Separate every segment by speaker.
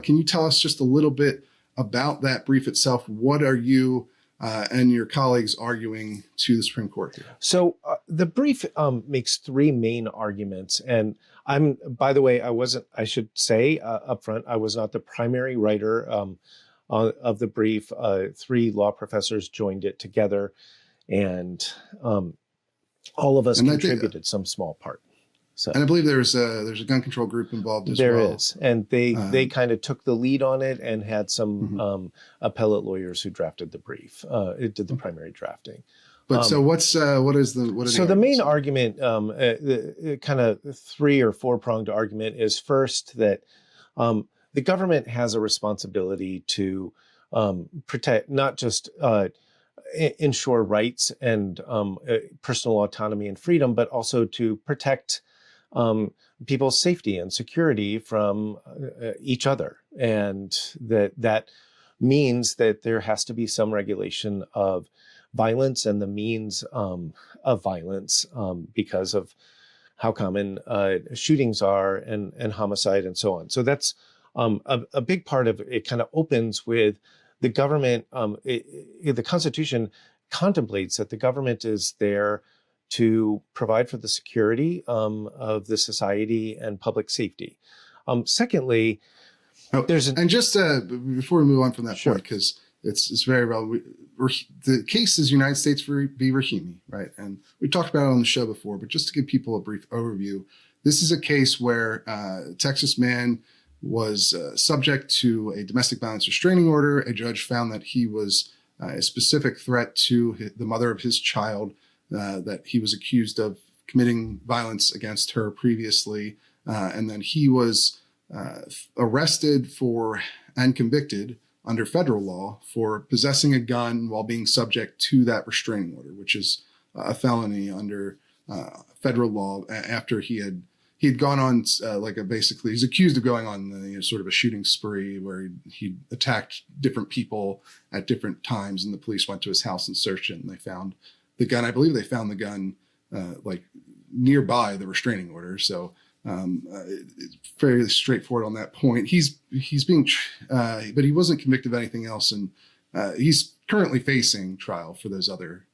Speaker 1: Can you tell us just a little bit about that brief itself? What are you and your colleagues arguing to the Supreme Court here?
Speaker 2: So the brief makes three main arguments. And by the way, I should say up front, I was not the primary writer of the brief. Three law professors joined it together, and all of us contributed some small part. So,
Speaker 1: and I believe there's a gun control group involved as well.
Speaker 2: There is, and they kind of took the lead on it and had some appellate lawyers who drafted the brief. It did the primary drafting.
Speaker 1: But so what are the
Speaker 2: main argument, kind of 3 or 4 pronged argument is first that the government has a responsibility to protect, not just ensure rights and personal autonomy and freedom, but also to protect people's safety and security from each other. And that means that there has to be some regulation of violence and the means of violence because of how common shootings are and homicide and so on. So that's a big part of it. Kind of opens with the government. The Constitution contemplates that the government is there to provide for the security of the society and public safety. Secondly,
Speaker 1: before we move on from that point, because it's very relevant. The case is United States v. Rahimi, right? And we talked about it on the show before, but just to give people a brief overview, this is a case where a Texas man was subject to a domestic violence restraining order. A judge found that he was a specific threat to the mother of his child, that he was accused of committing violence against her previously. And then he was arrested and convicted under federal law for possessing a gun while being subject to that restraining order, which is a felony under federal law. After he had gone on he's accused of going on sort of a shooting spree where he attacked different people at different times, and the police went to his house and searched it, and they found the gun. I believe they found the gun nearby the restraining order. So it's very straightforward on that point. He's being, but he wasn't convicted of anything else, and he's currently facing trial for those other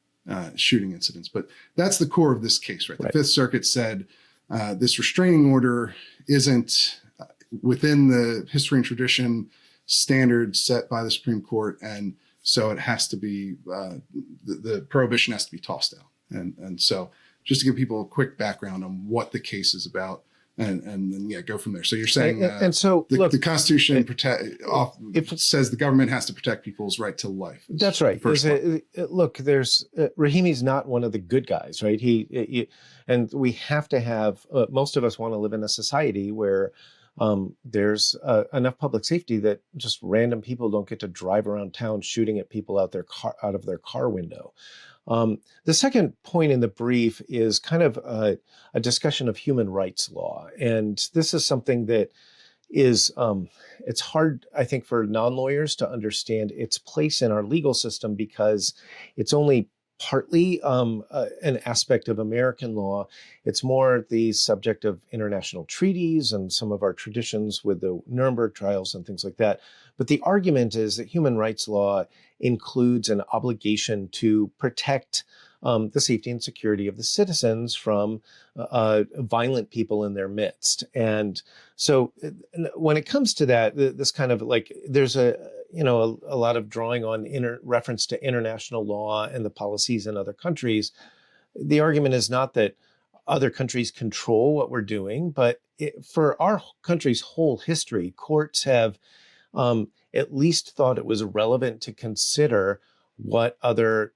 Speaker 1: shooting incidents. But that's the core of this case, right? The Fifth Circuit said this restraining order isn't within the history and tradition standards set by the Supreme Court, and so it has to be the prohibition has to be tossed out. And so just to give people a quick background on what the case is about, and then go from there. So you're saying the Constitution says the government has to protect people's right to life.
Speaker 2: That's right. Rahimi's not one of the good guys, right? And we have to have, most of us want to live in a society where there's enough public safety that just random people don't get to drive around town shooting at people out of their car window. The second point in the brief is kind of a discussion of human rights law. And this is something that is, it's hard, I think, for non-lawyers to understand its place in our legal system because it's only partly an aspect of American law. It's more the subject of international treaties and some of our traditions with the Nuremberg trials and things like that. But the argument is that human rights law includes an obligation to protect the safety and security of the citizens from violent people in their midst. And so when it comes to that, this kind of there's a lot of drawing on reference to international law and the policies in other countries. The argument is not that other countries control what we're doing, but for our country's whole history, courts have at least thought it was relevant to consider what other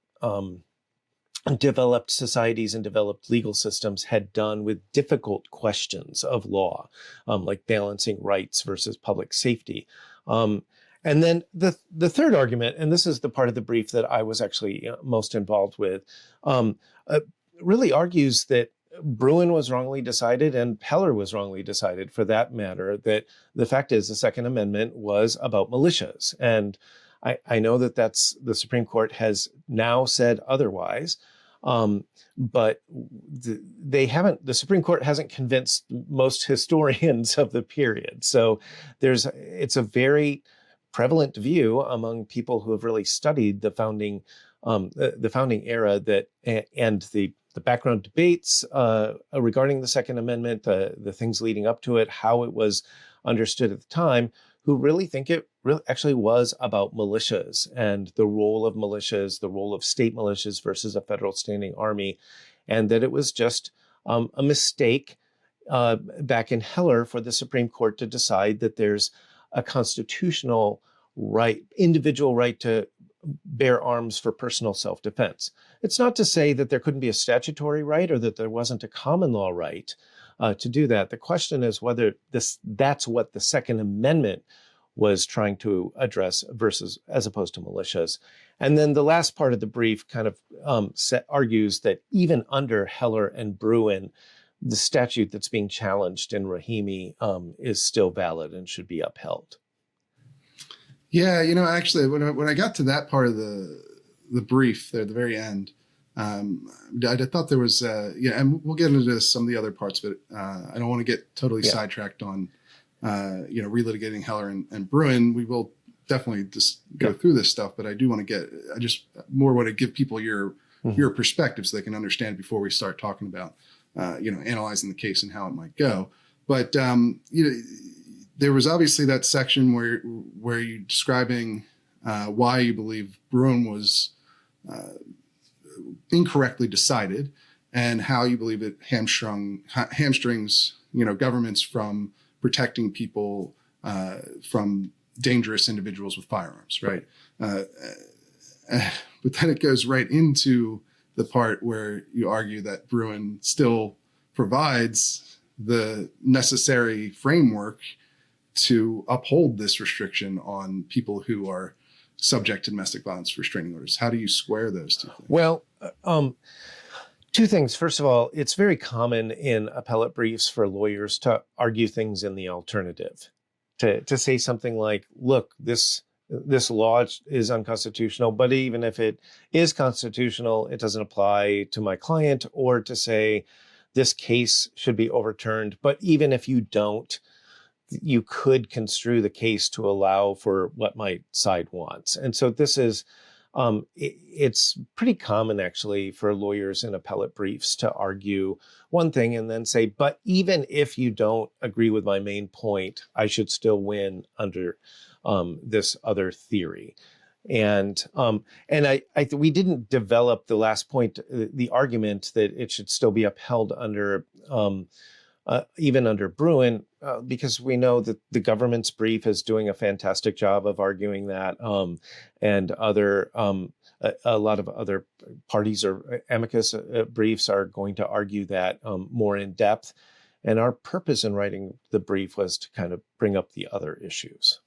Speaker 2: developed societies and developed legal systems had done with difficult questions of law, like balancing rights versus public safety. And then the third argument, and this is the part of the brief that I was actually most involved with, really argues that Bruin was wrongly decided and Peller was wrongly decided for that matter, that the fact is the Second Amendment was about militias. And I know that the Supreme Court has now said otherwise. But the Supreme Court hasn't convinced most historians of the period. So it's a very prevalent view among people who have really studied the founding era and the background debates regarding the Second Amendment, the things leading up to it, how it was understood at the time, who really think it really actually was about militias and the role of militias, the role of state militias versus a federal standing army, and that it was just a mistake back in Heller for the Supreme Court to decide that there's a constitutional right, individual right to bear arms for personal self-defense. It's not to say that there couldn't be a statutory right or that there wasn't a common law right to do that. The question is whether that's what the Second Amendment was trying to address as opposed to militias. And then the last part of the brief kind of argues that even under Heller and Bruin, the statute that's being challenged in Rahimi is still valid and should be upheld.
Speaker 1: Yeah, actually, when I got to that part of the brief there at the very end, I thought there was, and we'll get into some of the other parts, but I don't want to get totally sidetracked on, relitigating Heller and Bruin. We will definitely just go through this stuff, but I do want to I just more want to give people your perspective so they can understand before we start talking about, analyzing the case and how it might go. But, there was obviously that section where you're describing why you believe Bruin was incorrectly decided and how you believe it hamstrings, governments from protecting people from dangerous individuals with firearms, right? But then it goes right into the part where you argue that Bruin still provides the necessary framework to uphold this restriction on people who are subject to domestic violence restraining orders. How do you square those two things?
Speaker 2: Well, two things. First of all, it's very common in appellate briefs for lawyers to argue things in the alternative, to say something like, look, this law is unconstitutional, but even if it is constitutional, it doesn't apply to my client, or to say this case should be overturned. But even if you don't, you could construe the case to allow for what my side wants. And so this is, it's pretty common actually for lawyers in appellate briefs to argue one thing and then say, but even if you don't agree with my main point, I should still win under this other theory. And we didn't develop the last point, the argument that it should still be upheld under even under Bruin, because we know that the government's brief is doing a fantastic job of arguing that, and a lot of other parties or amicus briefs are going to argue that more in depth. And our purpose in writing the brief was to kind of bring up the other issues.